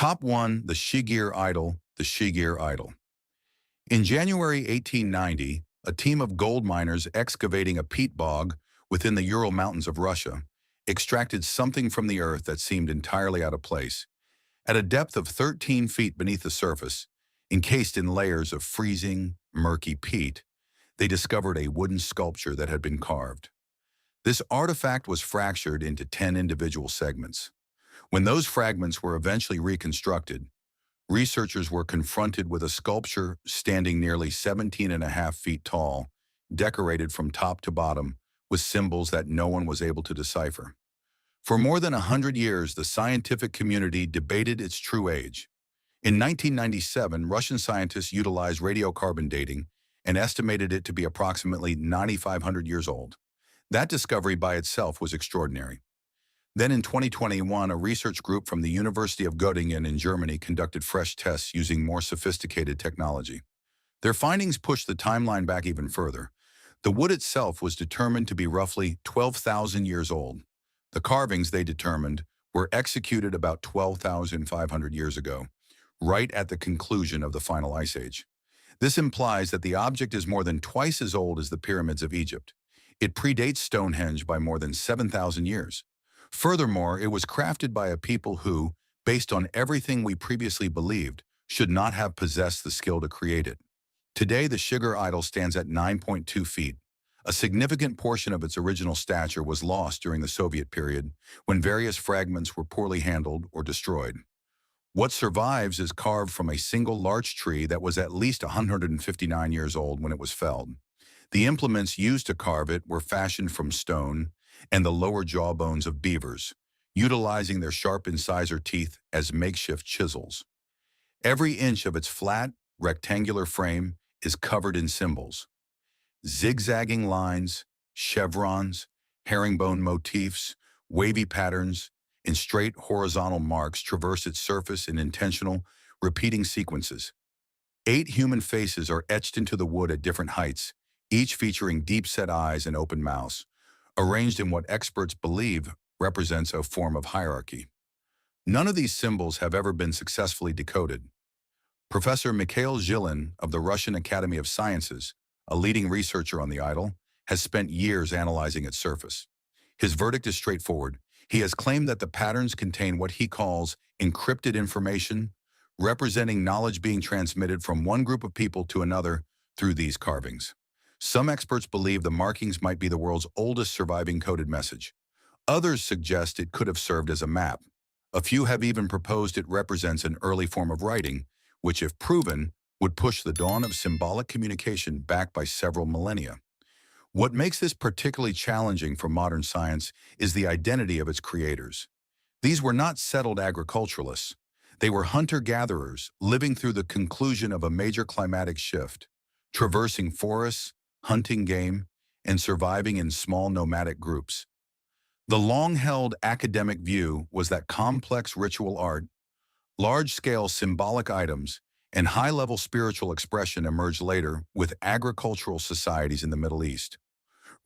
Top 1. The Shigir Idol. The Shigir Idol. In January 1890, a team of gold miners excavating a peat bog within the Ural Mountains of Russia extracted something from the earth that seemed entirely out of place. At a depth of 13 feet beneath the surface, encased in layers of freezing, murky peat, they discovered a wooden sculpture that had been carved. This artifact was fractured into 10 individual segments. When those fragments were eventually reconstructed, researchers were confronted with a sculpture standing nearly 17.5 feet tall, decorated from top to bottom with symbols that no one was able to decipher. For more than 100 years, the scientific community debated its true age. In 1997, Russian scientists utilized radiocarbon dating and estimated it to be approximately 9,500 years old. That discovery by itself was extraordinary. Then in 2021, a research group from the University of Göttingen in Germany conducted fresh tests using more sophisticated technology. Their findings pushed the timeline back even further. The wood itself was determined to be roughly 12,000 years old. The carvings, they determined, were executed about 12,500 years ago, right at the conclusion of the final ice age. This implies that the object is more than twice as old as the pyramids of Egypt. It predates Stonehenge by more than 7,000 years. Furthermore, it was crafted by a people who, based on everything we previously believed, should not have possessed the skill to create it. Today, the Shigir idol stands at 9.2 feet. A significant portion of its original stature was lost during the Soviet period, when various fragments were poorly handled or destroyed. What survives is carved from a single larch tree that was at least 159 years old when it was felled. The implements used to carve it were fashioned from stone and the lower jawbones of beavers, utilizing their sharp incisor teeth as makeshift chisels. Every inch of its flat, rectangular frame is covered in symbols. Zigzagging lines, chevrons, herringbone motifs, wavy patterns, and straight horizontal marks traverse its surface in intentional, repeating sequences. 8 human faces are etched into the wood at different heights, each featuring deep-set eyes and open mouths, arranged in what experts believe represents a form of hierarchy. None of these symbols have ever been successfully decoded. Professor Mikhail Zhilin of the Russian Academy of Sciences, a leading researcher on the idol, has spent years analyzing its surface. His verdict is straightforward. He has claimed that the patterns contain what he calls encrypted information, representing knowledge being transmitted from one group of people to another through these carvings. Some experts believe the markings might be the world's oldest surviving coded message. Others suggest it could have served as a map. A few have even proposed it represents an early form of writing, which, if proven, would push the dawn of symbolic communication back by several millennia. What makes this particularly challenging for modern science is the identity of its creators. These were not settled agriculturalists. They were hunter-gatherers living through the conclusion of a major climatic shift, traversing forests, hunting game, and surviving in small nomadic groups. The long-held academic view was that complex ritual art, large-scale symbolic items, and high-level spiritual expression emerged later with agricultural societies in the Middle East.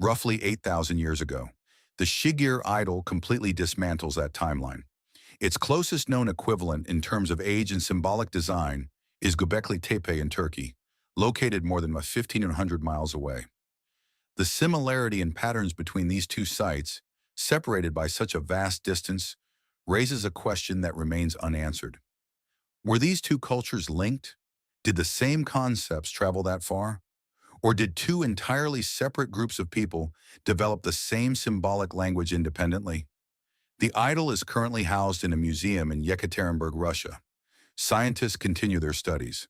Roughly 8,000 years ago, the Shigir idol completely dismantles that timeline. Its closest known equivalent in terms of age and symbolic design is Göbekli Tepe in Turkey, located more than 1,500 miles away. The similarity in patterns between these two sites, separated by such a vast distance, raises a question that remains unanswered. Were these two cultures linked? Did the same concepts travel that far? Or did two entirely separate groups of people develop the same symbolic language independently? The idol is currently housed in a museum in Yekaterinburg, Russia. Scientists continue their studies.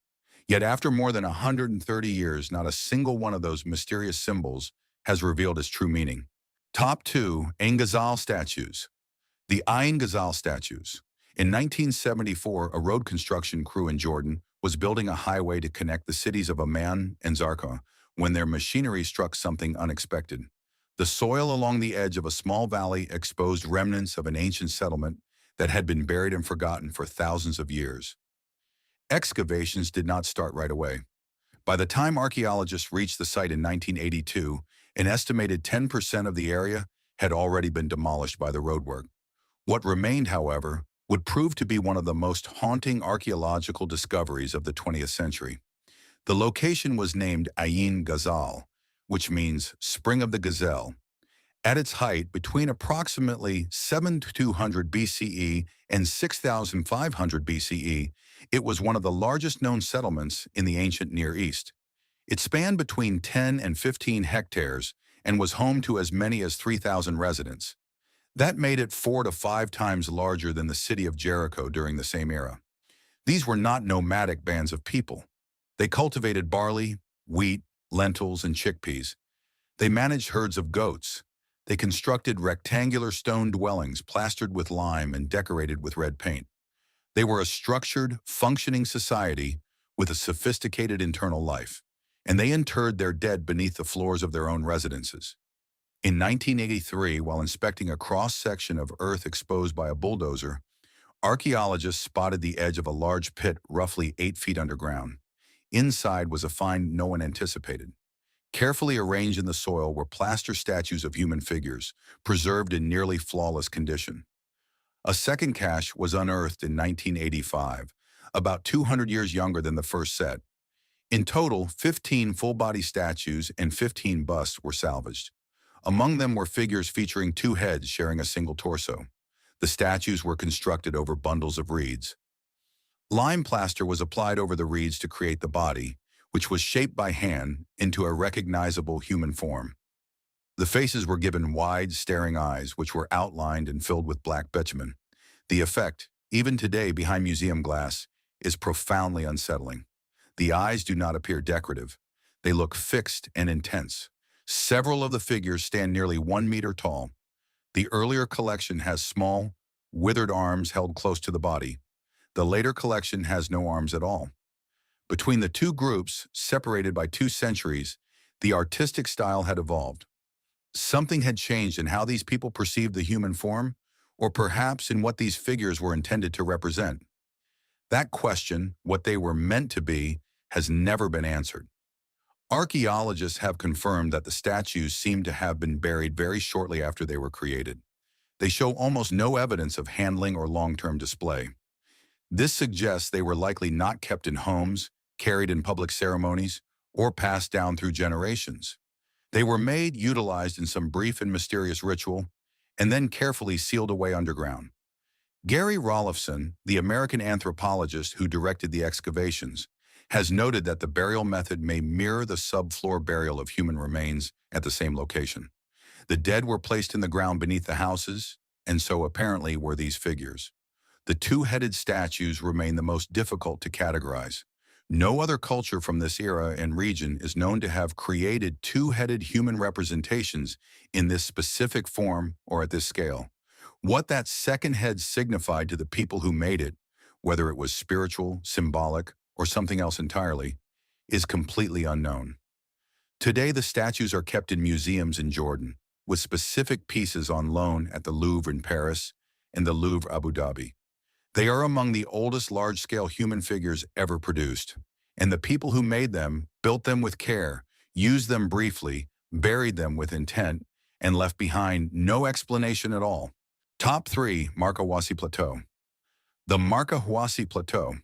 Yet after more than 130 years, not a single one of those mysterious symbols has revealed its true meaning. Top 2. Ain Ghazal statues. The Ain Ghazal statues. In 1974, a road construction crew in Jordan was building a highway to connect the cities of Amman and Zarqa when their machinery struck something unexpected. The soil along the edge of a small valley exposed remnants of an ancient settlement that had been buried and forgotten for thousands of years. Excavations did not start right away. By the time archaeologists reached the site in 1982, an estimated 10% of the area had already been demolished by the roadwork. What remained, however, would prove to be one of the most haunting archaeological discoveries of the 20th century. The location was named Ain Ghazal, which means Spring of the Gazelle. At its height, between approximately 7200 BCE and 6500 BCE, it was one of the largest known settlements in the ancient Near East. It spanned between 10 and 15 hectares and was home to as many as 3,000 residents. That made it 4 to 5 times larger than the city of Jericho during the same era. These were not nomadic bands of people. They cultivated barley, wheat, lentils, and chickpeas. They managed herds of goats. They constructed rectangular stone dwellings plastered with lime and decorated with red paint. They were a structured, functioning society with a sophisticated internal life, and they interred their dead beneath the floors of their own residences. In 1983, while inspecting a cross-section of earth exposed by a bulldozer, archaeologists spotted the edge of a large pit roughly 8 feet underground. Inside was a find no one anticipated. Carefully arranged in the soil were plaster statues of human figures, preserved in nearly flawless condition. A second cache was unearthed in 1985, about 200 years younger than the first set. In total, 15 full-body statues and 15 busts were salvaged. Among them were figures featuring 2 heads sharing a single torso. The statues were constructed over bundles of reeds. Lime plaster was applied over the reeds to create the body, which was shaped by hand into a recognizable human form. The faces were given wide, staring eyes, which were outlined and filled with black bitumen. The effect, even today behind museum glass, is profoundly unsettling. The eyes do not appear decorative. They look fixed and intense. Several of the figures stand nearly 1 meter tall. The earlier collection has small, withered arms held close to the body. The later collection has no arms at all. Between the two groups, separated by 2 centuries, the artistic style had evolved. Something had changed in how these people perceived the human form, or perhaps in what these figures were intended to represent. That question, what they were meant to be, has never been answered. Archaeologists have confirmed that the statues seem to have been buried very shortly after they were created. They show almost no evidence of handling or long-term display. This suggests they were likely not kept in homes, carried in public ceremonies, or passed down through generations. They were made, utilized in some brief and mysterious ritual, and then carefully sealed away underground. Gary Rolifson, the American anthropologist who directed the excavations, has noted that the burial method may mirror the subfloor burial of human remains at the same location. The dead were placed in the ground beneath the houses, and so apparently were these figures. The 2-headed statues remain the most difficult to categorize. No other culture from this era and region is known to have created 2-headed human representations in this specific form or at this scale. What that second head signified to the people who made it, whether it was spiritual, symbolic, or something else entirely, is completely unknown. Today, the statues are kept in museums in Jordan, with specific pieces on loan at the Louvre in Paris and the Louvre Abu Dhabi. They are among the oldest large-scale human figures ever produced, and the people who made them built them with care, used them briefly, buried them with intent, and left behind no explanation at all. Top 3. Marca Huasi Plateau. The Marca Huasi Plateau.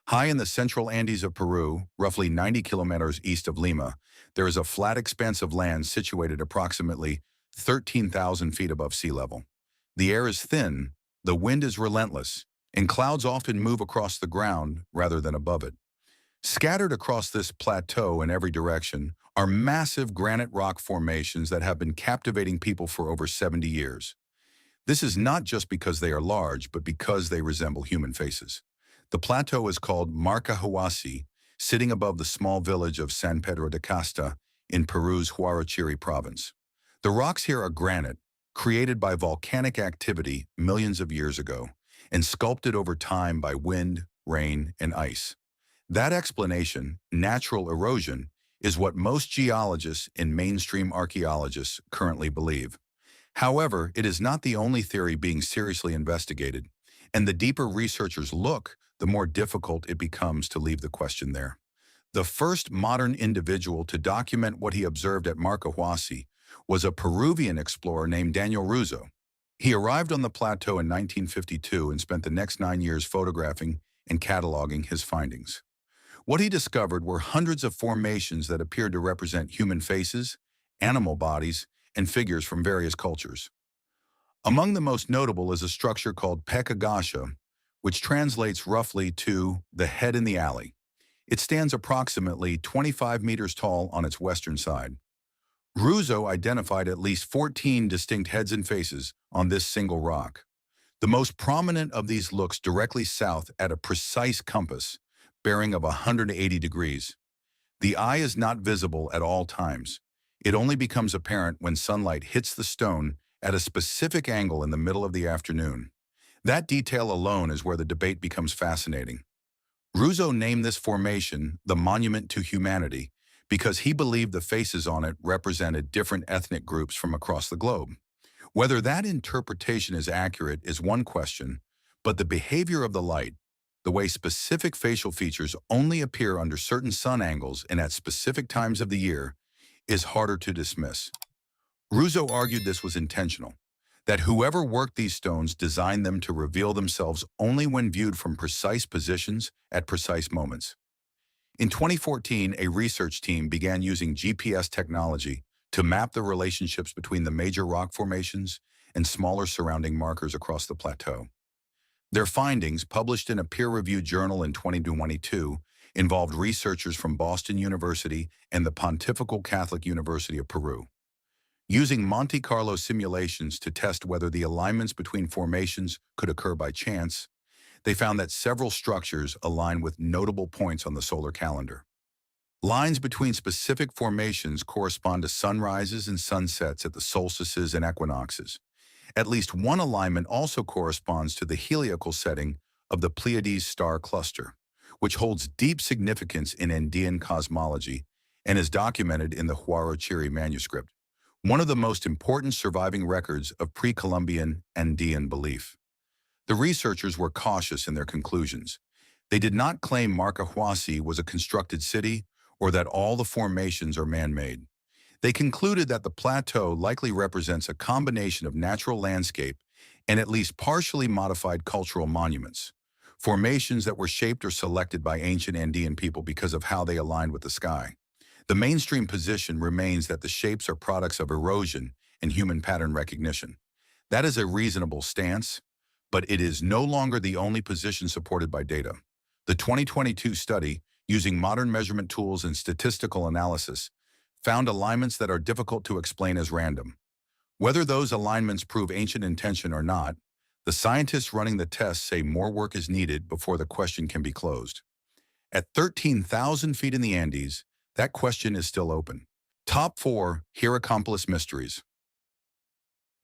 High in the central Andes of Peru, roughly 90 kilometers east of Lima, there is a flat expanse of land situated approximately 13,000 feet above sea level. The air is thin, the wind is relentless, and clouds often move across the ground rather than above it. Scattered across this plateau in every direction are massive granite rock formations that have been captivating people for over 70 years. This is not just because they are large, but because they resemble human faces. The plateau is called Marca Huasi, sitting above the small village of San Pedro de Casta in Peru's Huarochirí province. The rocks here are granite, created by volcanic activity millions of years ago, and sculpted over time by wind, rain, and ice. That explanation, natural erosion, is what most geologists and mainstream archaeologists currently believe. However, it is not the only theory being seriously investigated, and the deeper researchers look, the more difficult it becomes to leave the question there. The first modern individual to document what he observed at Marca Huasi was a Peruvian explorer named Daniel Russo. He arrived on the plateau in 1952 and spent the next 9 years photographing and cataloging his findings. What he discovered were hundreds of formations that appeared to represent human faces, animal bodies, and figures from various cultures. Among the most notable is a structure called Pekagasha, which translates roughly to the head in the alley. It stands approximately 25 meters tall on its western side. Russo identified at least 14 distinct heads and faces on this single rock. The most prominent of these looks directly south at a precise compass, bearing of 180 degrees. The eye is not visible at all times. It only becomes apparent when sunlight hits the stone at a specific angle in the middle of the afternoon. That detail alone is where the debate becomes fascinating. Russo named this formation the Monument to Humanity because he believed the faces on it represented different ethnic groups from across the globe. Whether that interpretation is accurate is one question, but the behavior of the light, the way specific facial features only appear under certain sun angles and at specific times of the year, is harder to dismiss. Russo argued this was intentional, that whoever worked these stones designed them to reveal themselves only when viewed from precise positions at precise moments. In 2014, a research team began using GPS technology to map the relationships between the major rock formations and smaller surrounding markers across the plateau. Their findings, published in a peer-reviewed journal in 2022, involved researchers from Boston University and the Pontifical Catholic University of Peru. Using Monte Carlo simulations to test whether the alignments between formations could occur by chance, they found that several structures align with notable points on the solar calendar. Lines between specific formations correspond to sunrises and sunsets at the solstices and equinoxes. At least one alignment also corresponds to the heliacal setting of the Pleiades star cluster, which holds deep significance in Andean cosmology and is documented in the Huarochirí manuscript, one of the most important surviving records of pre-Columbian Andean belief. The researchers were cautious in their conclusions. They did not claim Marcahuasi was a constructed city or that all the formations are man-made. They concluded that the plateau likely represents a combination of natural landscape and at least partially modified cultural monuments, formations that were shaped or selected by ancient Andean people because of how they aligned with the sky. The mainstream position remains that the shapes are products of erosion and human pattern recognition. That is a reasonable stance, but it is no longer the only position supported by data. The 2022 study, using modern measurement tools and statistical analysis, found alignments that are difficult to explain as random. Whether those alignments prove ancient intention or not, the scientists running the tests say more work is needed before the question can be closed. At 13,000 feet in the Andes, that question is still open. Top 4 Hierakonpolis Mysteries.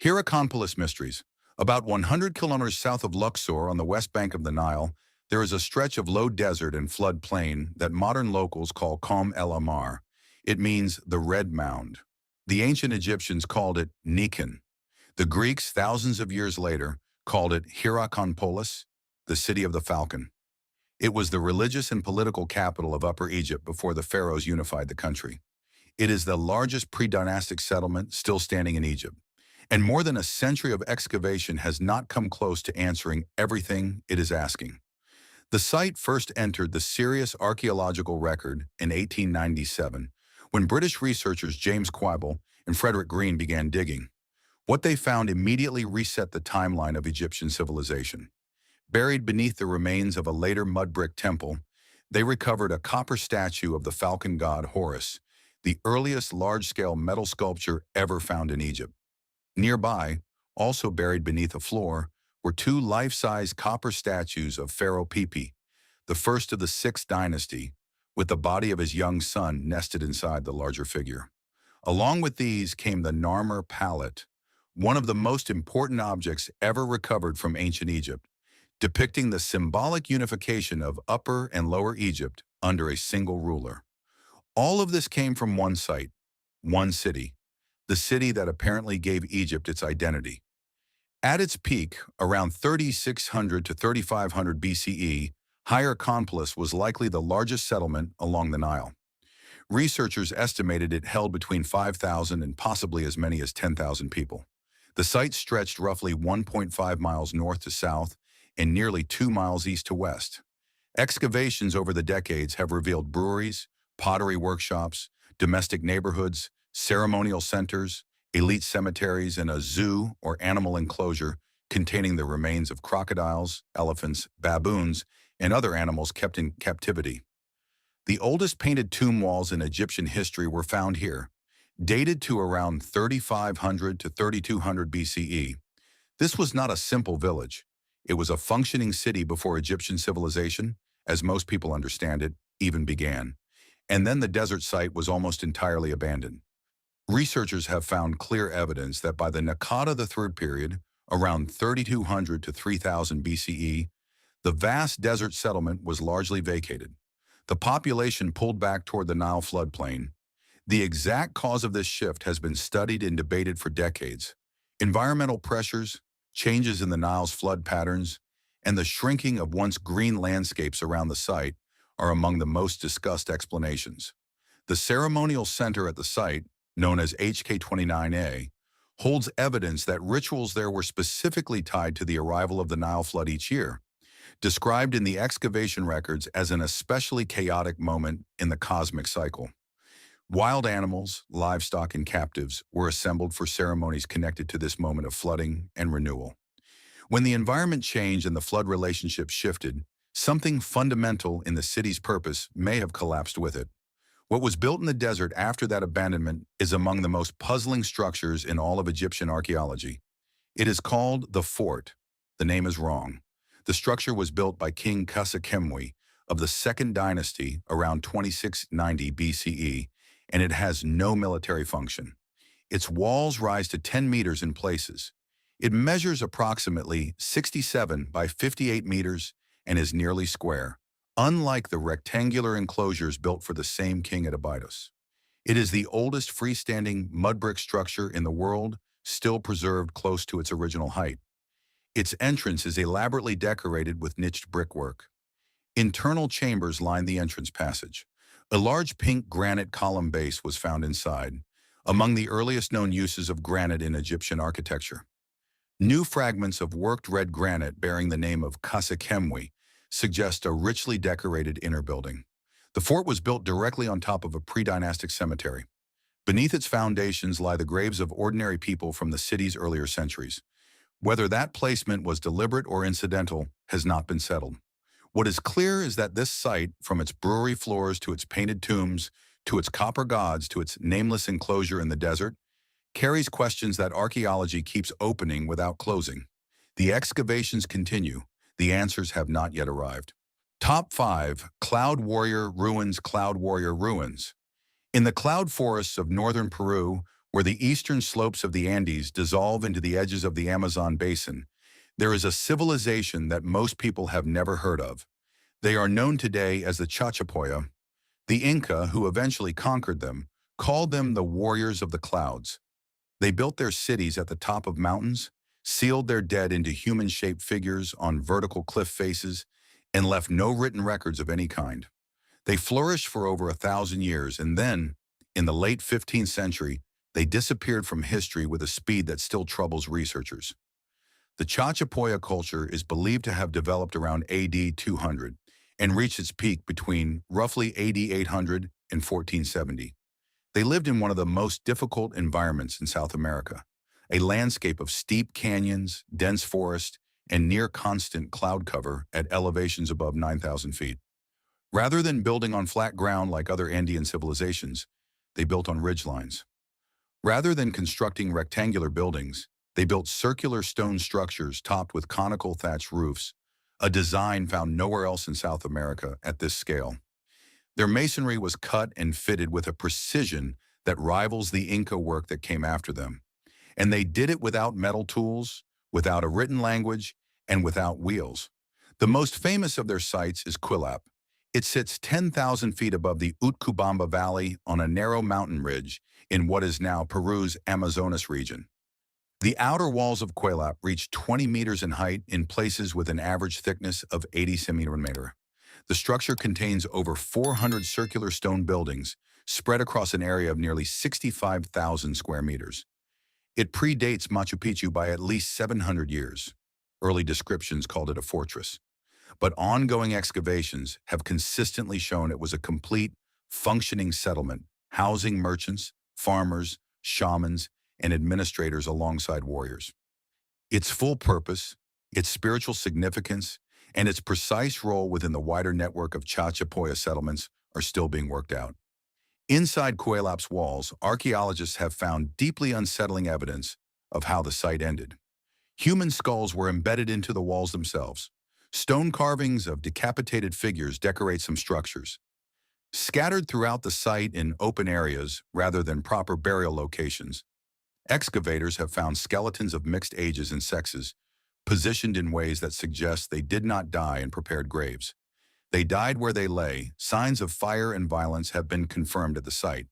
Hierakonpolis Mysteries. About 100 kilometers south of Luxor on the west bank of the Nile, there is a stretch of low desert and flood plain that modern locals call Qom el Ahmar. It means the Red Mound. The ancient Egyptians called it Nikan. The Greeks, thousands of years later, called it Hierakonpolis, the city of the falcon. It was the religious and political capital of Upper Egypt before the pharaohs unified the country. It is the largest pre-dynastic settlement still standing in Egypt, and more than a century of excavation has not come close to answering everything it is asking. The site first entered the serious archaeological record in 1897, when British researchers James Quibble and Frederick Green began digging. What they found immediately reset the timeline of Egyptian civilization. Buried beneath the remains of a later mud brick temple, they recovered a copper statue of the falcon god Horus, the earliest large-scale metal sculpture ever found in Egypt. Nearby, also buried beneath a floor, were 2 life-size copper statues of Pharaoh Pipi, the first of the 6th dynasty, with the body of his young son nested inside the larger figure. Along with these came the Narmer palette, one of the most important objects ever recovered from ancient Egypt, depicting the symbolic unification of Upper and Lower Egypt under a single ruler. All of this came from one site, one city, the city that apparently gave Egypt its identity. At its peak, around 3600 to 3500 BCE, Hierakonpolis was likely the largest settlement along the Nile. Researchers estimated it held between 5,000 and possibly as many as 10,000 people. The site stretched roughly 1.5 miles north to south and nearly 2 miles east to west. Excavations over the decades have revealed breweries, pottery workshops, domestic neighborhoods, ceremonial centers, elite cemeteries, and a zoo or animal enclosure containing the remains of crocodiles, elephants, baboons, and other animals kept in captivity. The oldest painted tomb walls in Egyptian history were found here, dated to around 3500 to 3200 BCE. This was not a simple village. It was a functioning city before Egyptian civilization, as most people understand it, even began. And then the desert site was almost entirely abandoned. Researchers have found clear evidence that by the Naqada III period, around 3200 to 3000 BCE, the vast desert settlement was largely vacated. The population pulled back toward the Nile floodplain. The exact cause of this shift has been studied and debated for decades. Environmental pressures, changes in the Nile's flood patterns, and the shrinking of once green landscapes around the site are among the most discussed explanations. The ceremonial center at the site, known as HK29A, holds evidence that rituals there were specifically tied to the arrival of the Nile flood each year, described in the excavation records as an especially chaotic moment in the cosmic cycle. Wild animals, livestock, and captives were assembled for ceremonies connected to this moment of flooding and renewal. When the environment changed and the flood relationship shifted, something fundamental in the city's purpose may have collapsed with it. What was built in the desert after that abandonment is among the most puzzling structures in all of Egyptian archaeology. It is called the fort. The name is wrong. The structure was built by King Khafre of the Second Dynasty around 2690 BCE, and it has no military function. Its walls rise to 10 meters in places. It measures approximately 67 by 58 meters and is nearly square, unlike the rectangular enclosures built for the same king at Abydos. It is the oldest freestanding mud brick structure in the world, still preserved close to its original height. Its entrance is elaborately decorated with niched brickwork. Internal chambers line the entrance passage. A large pink granite column base was found inside, among the earliest known uses of granite in Egyptian architecture. New fragments of worked red granite bearing the name of Khafre suggest a richly decorated inner building. The fort was built directly on top of a pre-dynastic cemetery. Beneath its foundations lie the graves of ordinary people from the city's earlier centuries. Whether that placement was deliberate or incidental has not been settled. What is clear is that this site, from its brewery floors to its painted tombs, to its copper gods, to its nameless enclosure in the desert, carries questions that archaeology keeps opening without closing. The excavations continue. The answers have not yet arrived. Top 5 Cloud Warrior Ruins. Cloud Warrior Ruins. In the cloud forests of northern Peru, where the eastern slopes of the Andes dissolve into the edges of the Amazon basin, there is a civilization that most people have never heard of. They are known today as the Chachapoya. The Inca, who eventually conquered them, called them the warriors of the clouds. They built their cities at the top of mountains, sealed their dead into human-shaped figures on vertical cliff faces, and left no written records of any kind. They flourished for over 1,000 years, and then, in the late 15th century, they disappeared from history with a speed that still troubles researchers. The Chachapoya culture is believed to have developed around AD 200 and reached its peak between roughly AD 800 and 1470. They lived in one of the most difficult environments in South America, a landscape of steep canyons, dense forest, and near-constant cloud cover at elevations above 9,000 feet. Rather than building on flat ground like other Andean civilizations, they built on ridgelines. Rather than constructing rectangular buildings, they built circular stone structures topped with conical thatched roofs, a design found nowhere else in South America at this scale. Their masonry was cut and fitted with a precision that rivals the Inca work that came after them. And they did it without metal tools, without a written language, and without wheels. The most famous of their sites is Quilap. It sits 10,000 feet above the Utcubamba Valley on a narrow mountain ridge in what is now Peru's Amazonas region. The outer walls of Quilap reach 20 meters in height in places with an average thickness of 80 centimeters. The structure contains over 400 circular stone buildings spread across an area of nearly 65,000 square meters. It predates Machu Picchu by at least 700 years. Early descriptions called it a fortress, but ongoing excavations have consistently shown it was a complete, functioning settlement, housing merchants, farmers, shamans, and administrators alongside warriors. Its full purpose, its spiritual significance, and its precise role within the wider network of Chachapoya settlements are still being worked out. Inside Cuelap's walls, archaeologists have found deeply unsettling evidence of how the site ended. Human skulls were embedded into the walls themselves. Stone carvings of decapitated figures decorate some structures. Scattered throughout the site in open areas rather than proper burial locations, excavators have found skeletons of mixed ages and sexes, positioned in ways that suggest they did not die in prepared graves. They died where they lay. Signs of fire and violence have been confirmed at the site.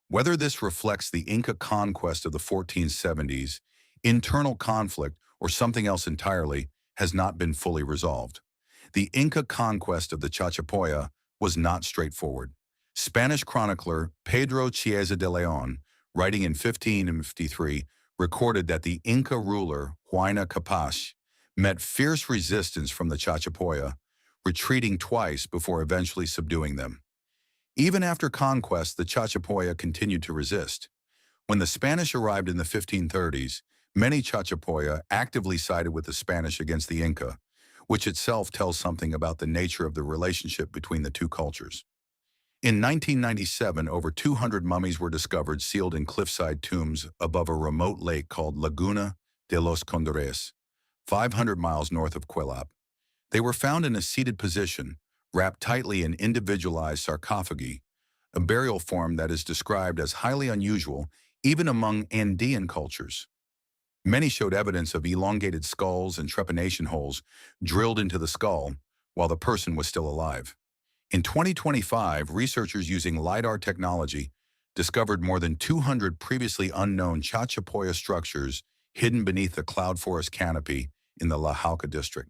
Whether this reflects the Inca conquest of the 1470s, internal conflict, or something else entirely, has not been fully resolved. The Inca conquest of the Chachapoya was not straightforward. Spanish chronicler Pedro Chiesa de Leon, writing in 1553, recorded that the Inca ruler Huayna Capac met fierce resistance from the Chachapoya, retreating twice before eventually subduing them. Even after conquest, the Chachapoya continued to resist. When the Spanish arrived in the 1530s, many Chachapoya actively sided with the Spanish against the Inca, which itself tells something about the nature of the relationship between the two cultures. In 1997, over 200 mummies were discovered sealed in cliffside tombs above a remote lake called Laguna de los Condores, 500 miles north of Cuelap. They were found in a seated position, wrapped tightly in individualized sarcophagi, a burial form that is described as highly unusual even among Andean cultures. Many showed evidence of elongated skulls and trepanation holes drilled into the skull while the person was still alive. In 2025, researchers using LiDAR technology discovered more than 200 previously unknown Chachapoya structures hidden beneath the cloud forest canopy in the La Jauja district.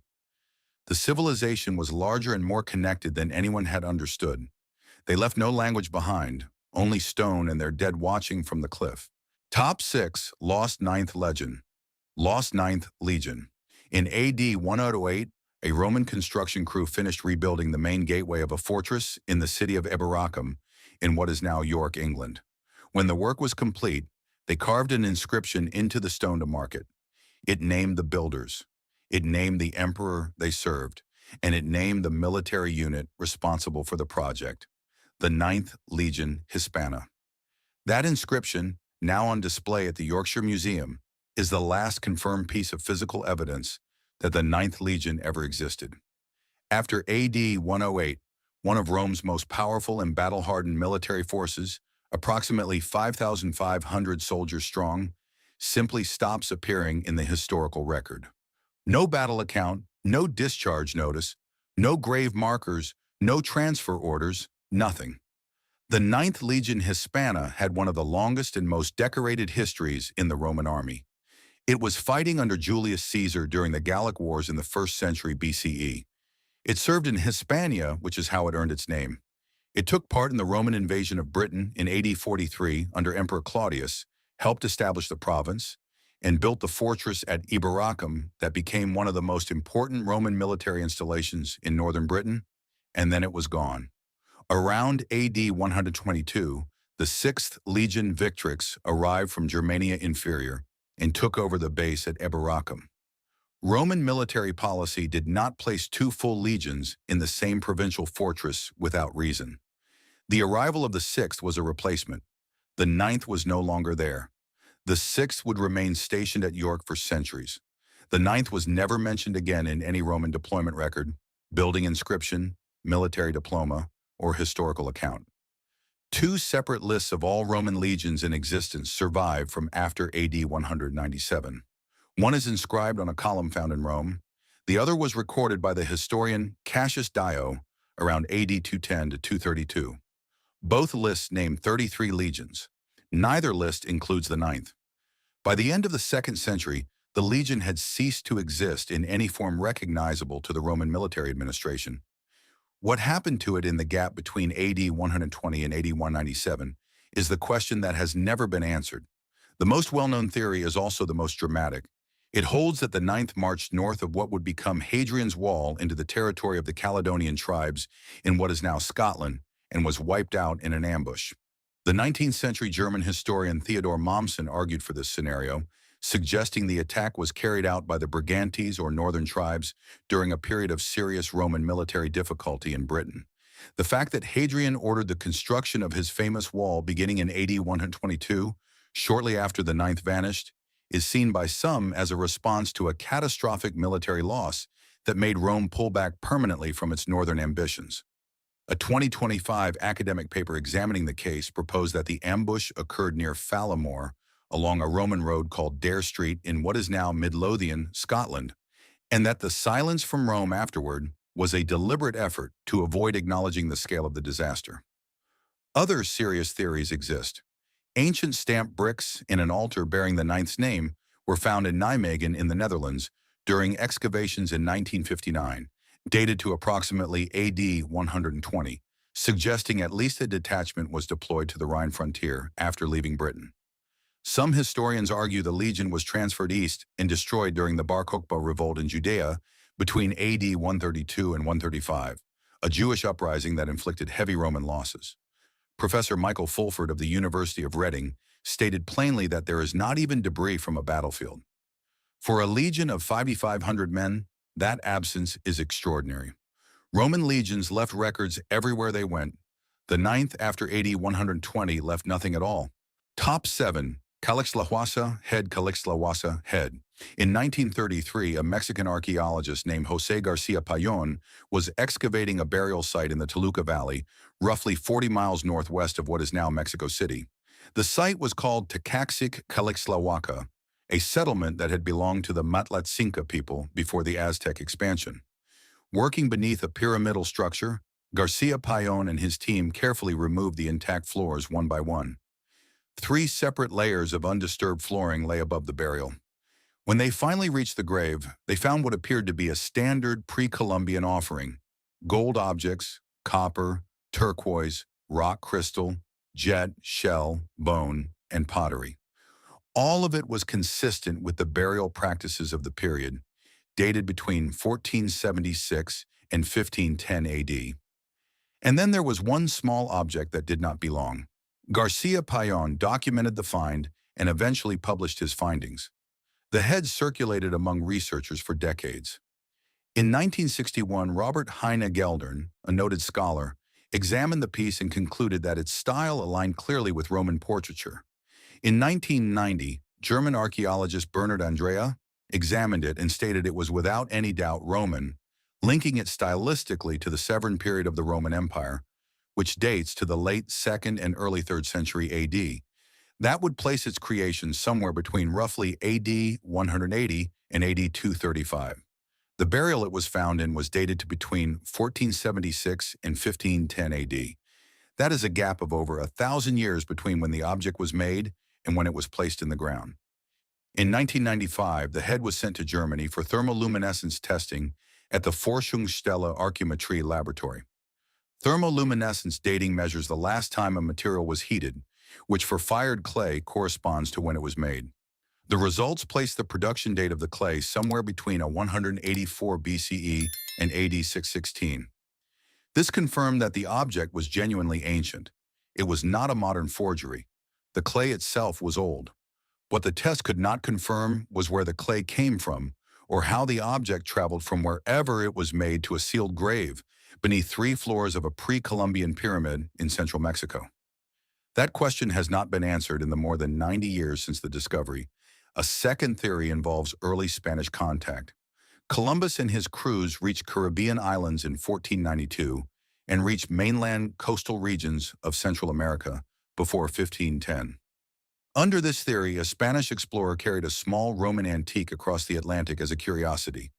The civilization was larger and more connected than anyone had understood. They left no language behind, only stone and their dead watching from the cliff. Top 6 Lost Ninth Legend. Lost Ninth Legion. In AD 108, a Roman construction crew finished rebuilding the main gateway of a fortress in the city of Eboracum in what is now York, England. When the work was complete, they carved an inscription into the stone to mark it. It named the builders. It named the emperor they served, and it named the military unit responsible for the project, the Ninth Legion Hispana. That inscription, now on display at the Yorkshire Museum, is the last confirmed piece of physical evidence that the Ninth Legion ever existed. After AD 108, one of Rome's most powerful and battle-hardened military forces, approximately 5,500 soldiers strong, simply stops appearing in the historical record. No battle account, no discharge notice, no grave markers, no transfer orders, nothing. The Ninth Legion Hispana had one of the longest and most decorated histories in the Roman army. It was fighting under Julius Caesar during the Gallic Wars in the 1st century BCE. It served in Hispania, which is how it earned its name. It took part in the Roman invasion of Britain in AD 43 under Emperor Claudius, helped establish the province, and built the fortress at Eboracum that became one of the most important Roman military installations in northern Britain, and then it was gone. Around AD 122, the 6th Legion Victrix arrived from Germania Inferior and took over the base at Eboracum. Roman military policy did not place 2 full legions in the same provincial fortress without reason. The arrival of the 6th was a replacement. The 9th was no longer there. The 6th would remain stationed at York for centuries. The 9th was never mentioned again in any Roman deployment record, building inscription, military diploma, or historical account. 2 separate lists of all Roman legions in existence survive from after AD 197. One is inscribed on a column found in Rome. The other was recorded by the historian Cassius Dio around AD 210 to 232. Both lists name 33 legions. Neither list includes the 9th. By the end of the 2nd century, the legion had ceased to exist in any form recognizable to the Roman military administration. What happened to it in the gap between AD 120 and AD 197 is the question that has never been answered. The most well-known theory is also the most dramatic. It holds that the Ninth marched north of what would become Hadrian's Wall into the territory of the Caledonian tribes in what is now Scotland and was wiped out in an ambush. The 19th century German historian Theodor Mommsen argued for this scenario, suggesting the attack was carried out by the Brigantes or northern tribes during a period of serious Roman military difficulty in Britain. The fact that Hadrian ordered the construction of his famous wall beginning in AD 122, shortly after the Ninth vanished, is seen by some as a response to a catastrophic military loss that made Rome pull back permanently from its northern ambitions. A 2025 academic paper examining the case proposed that the ambush occurred near Fallamore, along a Roman road called Dare Street in what is now Midlothian, Scotland, and that the silence from Rome afterward was a deliberate effort to avoid acknowledging the scale of the disaster. Other serious theories exist. Ancient stamped bricks in an altar bearing the Ninth's name were found in Nijmegen in the Netherlands during excavations in 1959, dated to approximately AD 120, suggesting at least a detachment was deployed to the Rhine frontier after leaving Britain. Some historians argue the legion was transferred east and destroyed during the Bar Kokhba revolt in Judea between AD 132 and 135, a Jewish uprising that inflicted heavy Roman losses. Professor Michael Fulford of the University of Reading stated plainly that there is not even debris from a battlefield. For a legion of 5,500 men, that absence is extraordinary. Roman legions left records everywhere they went. The Ninth after AD 120 left nothing at all. Top 7. Calixtlahuaca, head Calixtlahuaca, head. In 1933, a Mexican archaeologist named José García Payón was excavating a burial site in the Toluca Valley, roughly 40 miles northwest of what is now Mexico City. The site was called Tecaxic Calixtlahuaca, a settlement that had belonged to the Matlatzinca people before the Aztec expansion. Working beneath a pyramidal structure, García Payón and his team carefully removed the intact floors one by one. 3 separate layers of undisturbed flooring lay above the burial. When they finally reached the grave, they found what appeared to be a standard pre-Columbian offering: gold objects, copper, turquoise, rock crystal, jet, shell, bone, and pottery. All of it was consistent with the burial practices of the period, dated between 1476 and 1510 AD. And then there was one small object that did not belong. García Payón documented the find and eventually published his findings. The head circulated among researchers for decades. In 1961, Robert Heine Geldern, a noted scholar, examined the piece and concluded that its style aligned clearly with Roman portraiture. In 1990, German archaeologist Bernhard Andrea examined it and stated it was without any doubt Roman, linking it stylistically to the Severan period of the Roman Empire, which dates to the late 2nd and early 3rd century AD. That would place its creation somewhere between roughly AD 180 and AD 235. The burial it was found in was dated to between 1476 and 1510 AD. That is a gap of over 1,000 years between when the object was made and when it was placed in the ground. In 1995, the head was sent to Germany for thermoluminescence testing at the Forschungsstelle Archimetrie laboratory. Thermoluminescence dating measures the last time a material was heated, which for fired clay corresponds to when it was made. The results place the production date of the clay somewhere between 184 BCE and AD 616. This confirmed that the object was genuinely ancient. It was not a modern forgery. The clay itself was old. What the test could not confirm was where the clay came from, or how the object traveled from wherever it was made to a sealed grave beneath 3 floors of a pre-Columbian pyramid in central Mexico. That question has not been answered in the more than 90 years since the discovery. A second theory involves early Spanish contact. Columbus and his crews reached Caribbean islands in 1492 and reached mainland coastal regions of Central America before 1510. Under this theory, a Spanish explorer carried a small Roman antique across the Atlantic as a curiosity.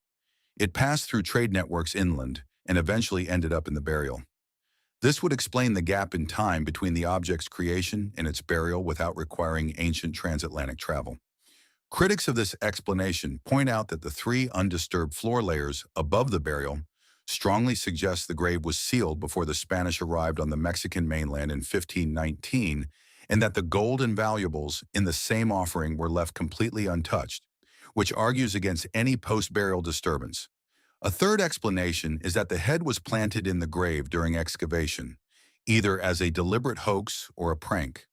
It passed through trade networks inland and eventually ended up in the burial. This would explain the gap in time between the object's creation and its burial without requiring ancient transatlantic travel. Critics of this explanation point out that the 3 undisturbed floor layers above the burial strongly suggest the grave was sealed before the Spanish arrived on the Mexican mainland in 1519 and that the gold and valuables in the same offering were left completely untouched, which argues against any post-burial disturbance. A third explanation is that the head was planted in the grave during excavation, either as a deliberate hoax or a prank.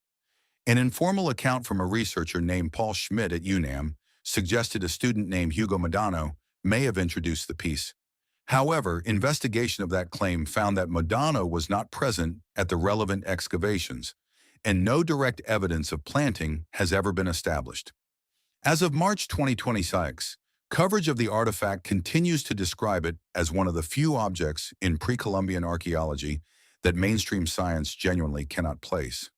An informal account from a researcher named Paul Schmidt at UNAM suggested a student named Hugo Modano may have introduced the piece. However, investigation of that claim found that Modano was not present at the relevant excavations, and no direct evidence of planting has ever been established. As of March 2026, coverage of the artifact continues to describe it as one of the few objects in pre-Columbian archaeology that mainstream science genuinely cannot place.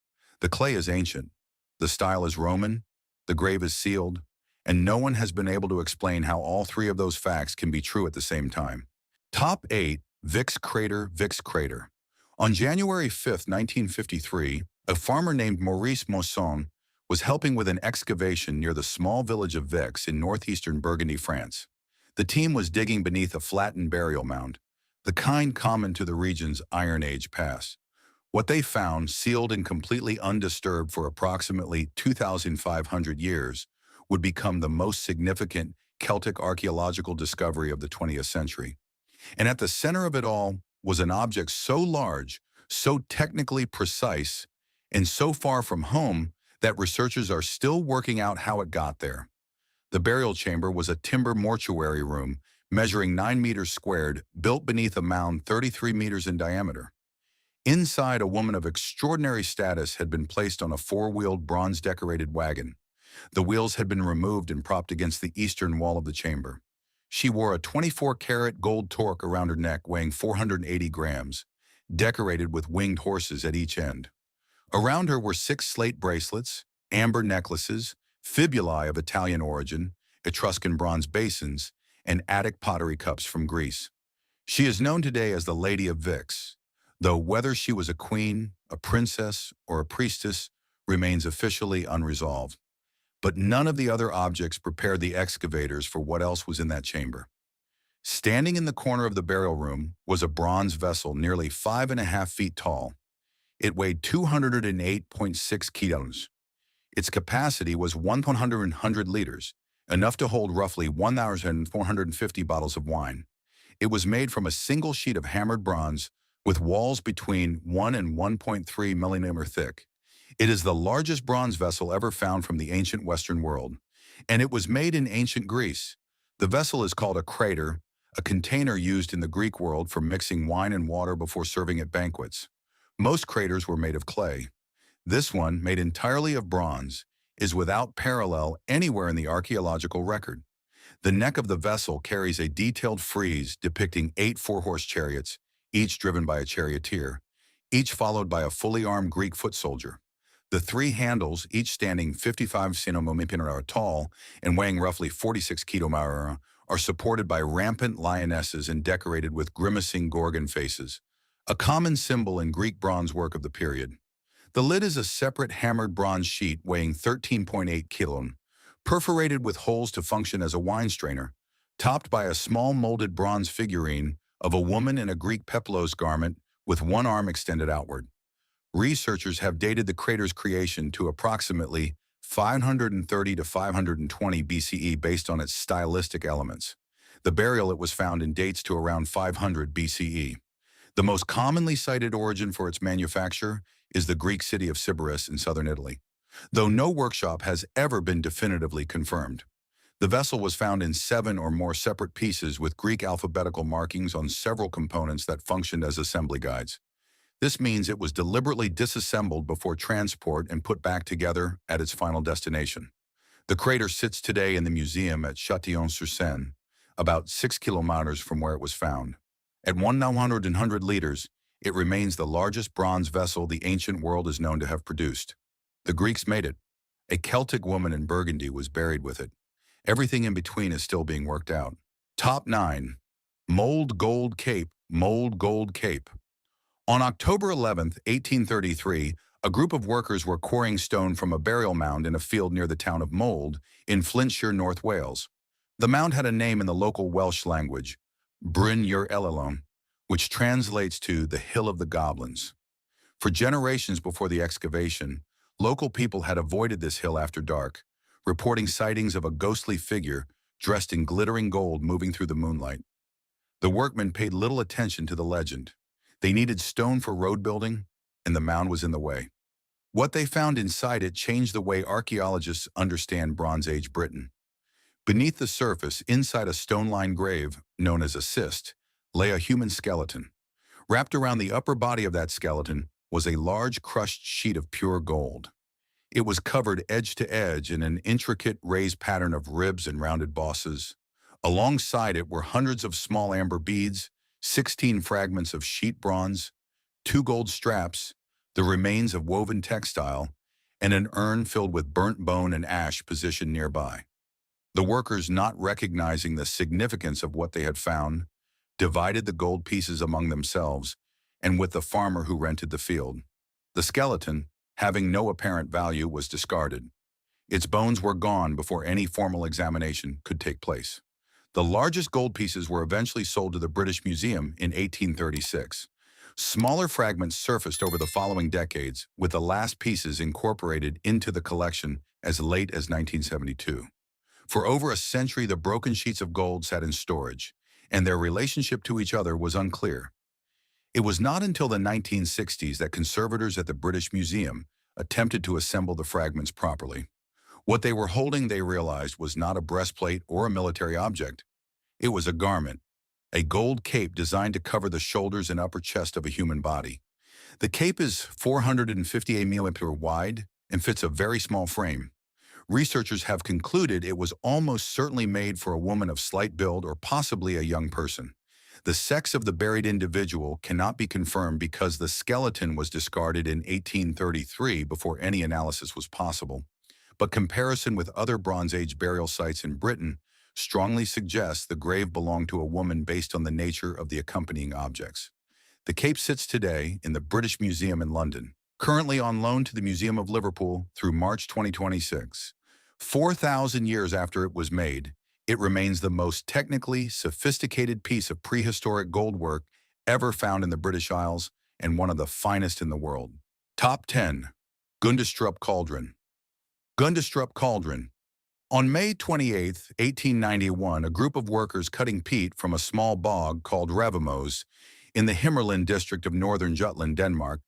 The clay is ancient, the style is Roman, the grave is sealed, and no one has been able to explain how all three of those facts can be true at the same time. Top 8. Vix Crater. Vix Crater. On January 5, 1953, a farmer named Maurice Moisson was helping with an excavation near the small village of Vix in northeastern Burgundy, France. The team was digging beneath a flattened burial mound, the kind common to the region's Iron Age past. What they found, sealed and completely undisturbed for approximately 2,500 years, would become the most significant Celtic archaeological discovery of the 20th century. And at the center of it all was an object so large, so technically precise, and so far from home that researchers are still working out how it got there. The burial chamber was a timber mortuary room measuring 9 meters squared, built beneath a mound 33 meters in diameter. Inside, a woman of extraordinary status had been placed on a four-wheeled bronze-decorated wagon. The wheels had been removed and propped against the eastern wall of the chamber. She wore a 24-karat gold torque around her neck weighing 480 grams, decorated with winged horses at each end. Around her were 6 slate bracelets, amber necklaces, fibulae of Italian origin, Etruscan bronze basins, and Attic pottery cups from Greece. She is known today as the Lady of Vix, though whether she was a queen, a princess, or a priestess remains officially unresolved. But none of the other objects prepared the excavators for what else was in that chamber. Standing in the corner of the burial room was a bronze vessel nearly 5.5 feet tall. It weighed 208.6 kilos. Its capacity was 100 liters, enough to hold roughly 1,450 bottles of wine. It was made from a single sheet of hammered bronze with walls between 1 and 1.3 millimeter thick. It is the largest bronze vessel ever found from the ancient Western world, and it was made in ancient Greece. The vessel is called a crater, a container used in the Greek world for mixing wine and water before serving at banquets. Most craters were made of clay. This one, made entirely of bronze, is without parallel anywhere in the archaeological record. The neck of the vessel carries a detailed frieze depicting 8 four-horse chariots, each driven by a charioteer, each followed by a fully armed Greek foot soldier. The 3 handles, each standing 55 cm tall and weighing roughly 46 kg, are supported by rampant lionesses and decorated with grimacing Gorgon faces, a common symbol in Greek bronze work of the period. The lid is a separate hammered bronze sheet weighing 13.8 kg, perforated with holes to function as a wine strainer, topped by a small molded bronze figurine of a woman in a Greek peplos garment with one arm extended outward. Researchers have dated the crater's creation to approximately 530 to 520 BCE based on its stylistic elements. The burial it was found in dates to around 500 BCE. The most commonly cited origin for its manufacture is the Greek city of Sybaris in southern Italy, though no workshop has ever been definitively confirmed. The vessel was found in 7 or more separate pieces with Greek alphabetical markings on several components that functioned as assembly guides. This means it was deliberately disassembled before transport and put back together at its final destination. The crater sits today in the museum at Châtillon-sur-Seine, about 6 kilometers from where it was found. At 100 liters, it remains the largest bronze vessel the ancient world is known to have produced. The Greeks made it. A Celtic woman in Burgundy was buried with it. Everything in between is still being worked out. Top 9. Mold Gold Cape. Mold Gold Cape. On October 11, 1833, a group of workers were quarrying stone from a burial mound in a field near the town of Mold in Flintshire, North Wales. The mound had a name in the local Welsh language, Bryn yr Elylon, which translates to the Hill of the Goblins. For generations before the excavation, Local people had avoided this hill after dark, reporting sightings of a ghostly figure dressed in glittering gold moving through the moonlight. The workmen paid little attention to the legend. They needed stone for road building, and the mound was in the way. What they found inside it changed the way archaeologists understand Bronze Age Britain. Beneath the surface, inside a stone-lined grave, known as a cist, lay a human skeleton. Wrapped around the upper body of that skeleton was a large crushed sheet of pure gold. It was covered edge to edge in an intricate raised pattern of ribs and rounded bosses. Alongside it were hundreds of small amber beads, 16 fragments of sheet bronze, 2 gold straps, the remains of woven textile, and an urn filled with burnt bone and ash positioned nearby. The workers, not recognizing the significance of what they had found, divided the gold pieces among themselves and with the farmer who rented the field. The skeleton, having no apparent value, was discarded. Its bones were gone before any formal examination could take place. The largest gold pieces were eventually sold to the British Museum in 1836. Smaller fragments surfaced over the following decades, with the last pieces incorporated into the collection as late as 1972. For over a century, the broken sheets of gold sat in storage, and their relationship to each other was unclear. It was not until the 1960s that conservators at the British Museum attempted to assemble the fragments properly. What they were holding, they realized, was not a breastplate or a military object. It was a garment, a gold cape designed to cover the shoulders and upper chest of a human body. The cape is 458 millimeters wide and fits a very small frame. Researchers have concluded it was almost certainly made for a woman of slight build or possibly a young person. The sex of the buried individual cannot be confirmed because the skeleton was discarded in 1833 before any analysis was possible. But comparison with other Bronze Age burial sites in Britain strongly suggests the grave belonged to a woman based on the nature of the accompanying objects. The cape sits today in the British Museum in London, currently on loan to the Museum of Liverpool through March 2026. 4,000 years after it was made, it remains the most technically sophisticated piece of prehistoric gold work ever found in the British Isles and one of the finest in the world. Top 10. Gundestrup Cauldron. Gundestrup Cauldron. On May 28, 1891, a group of workers cutting peat from a small bog called Revemos in the Himmerland district of northern Jutland, Denmark,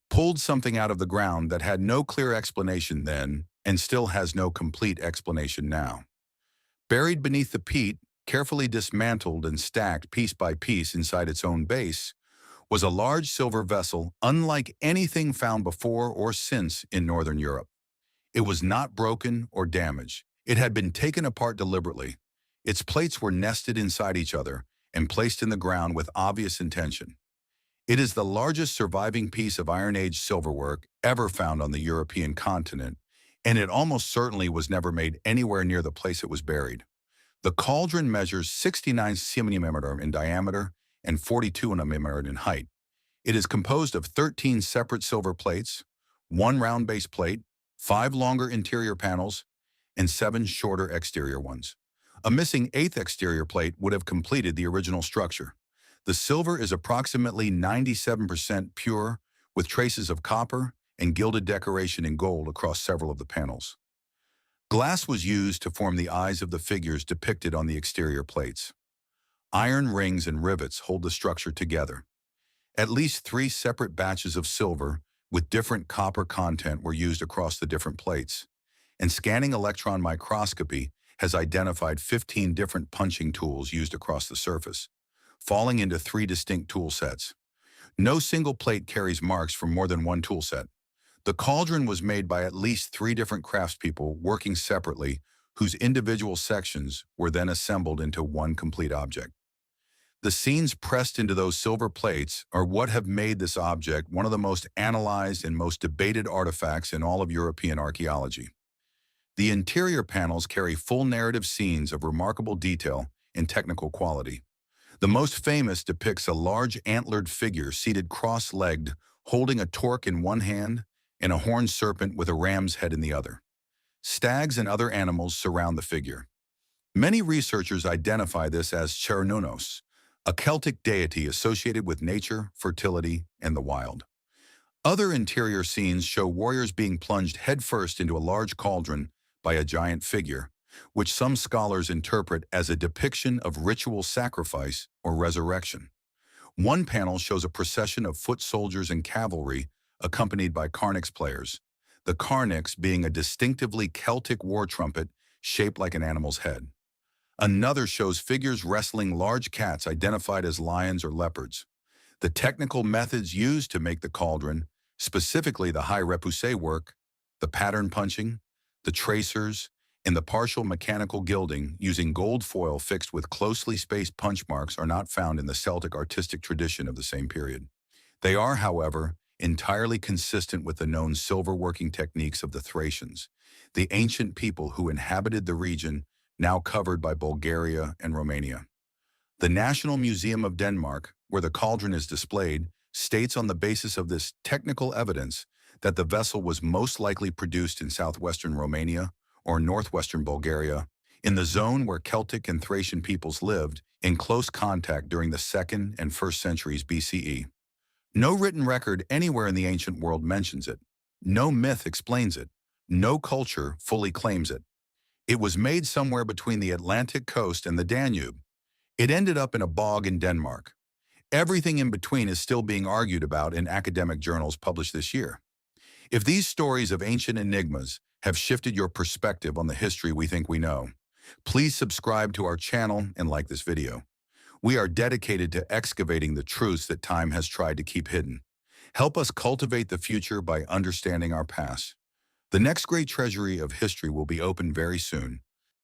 pulled something out of the ground that had no clear explanation then and still has no complete explanation now. Buried beneath the peat, carefully dismantled and stacked piece by piece inside its own base, was a large silver vessel unlike anything found before or since in Northern Europe. It was not broken or damaged. It had been taken apart deliberately. Its plates were nested inside each other and placed in the ground with obvious intention. It is the largest surviving piece of Iron Age silverwork ever found on the European continent, and it almost certainly was never made anywhere near the place it was buried. The cauldron measures 69 cm in diameter and 42 mm in height. It is composed of 13 separate silver plates, 1 round base plate, 5 longer interior panels, and 7 shorter exterior ones. A missing 8th exterior plate would have completed the original structure. The silver is approximately 97% pure, with traces of copper and gilded decoration in gold across several of the panels. Glass was used to form the eyes of the figures depicted on the exterior plates. Iron rings and rivets hold the structure together. At least 3 separate batches of silver with different copper content were used across the different plates, and scanning electron microscopy has identified 15 different punching tools used across the surface, falling into 3 distinct tool sets. No single plate carries marks from more than one tool set. The cauldron was made by at least 3 different craftspeople working separately, whose individual sections were then assembled into one complete object. The scenes pressed into those silver plates are what have made this object one of the most analyzed and most debated artifacts in all of European archaeology. The interior panels carry full narrative scenes of remarkable detail and technical quality. The most famous depicts a large antlered figure seated cross-legged, holding a torque in one hand and a horned serpent with a ram's head in the other. Stags and other animals surround the figure. Many researchers identify this as Cernunnos, a Celtic deity associated with nature, fertility, and the wild. Other interior scenes show warriors being plunged headfirst into a large cauldron by a giant figure, which some scholars interpret as a depiction of ritual sacrifice or resurrection. One panel shows a procession of foot soldiers and cavalry accompanied by carnyx players, the carnyx being a distinctively Celtic war trumpet shaped like an animal's head. Another shows figures wrestling large cats identified as lions or leopards. The technical methods used to make the cauldron, specifically the high repoussé work, the pattern punching, the tracers, and the partial mechanical gilding using gold foil fixed with closely spaced punch marks are not found in the Celtic artistic tradition of the same period. They are, however, entirely consistent with the known silver working techniques of the Thracians, the ancient people who inhabited the region now covered by Bulgaria and Romania. The National Museum of Denmark, where the cauldron is displayed, states on the basis of this technical evidence that the vessel was most likely produced in southwestern Romania or northwestern Bulgaria, in the zone where Celtic and Thracian peoples lived in close contact during the 2nd and 1st centuries BCE. No written record anywhere in the ancient world mentions it. No myth explains it. No culture fully claims it. It was made somewhere between the Atlantic coast and the Danube. It ended up in a bog in Denmark. Everything in between is still being argued about in academic journals published this year. If these stories of ancient enigmas have shifted your perspective on the history we think we know, please subscribe to our channel and like this video. We are dedicated to excavating the truths that time has tried to keep hidden. Help us cultivate the future by understanding our past. The next great treasury of history will be opened very soon,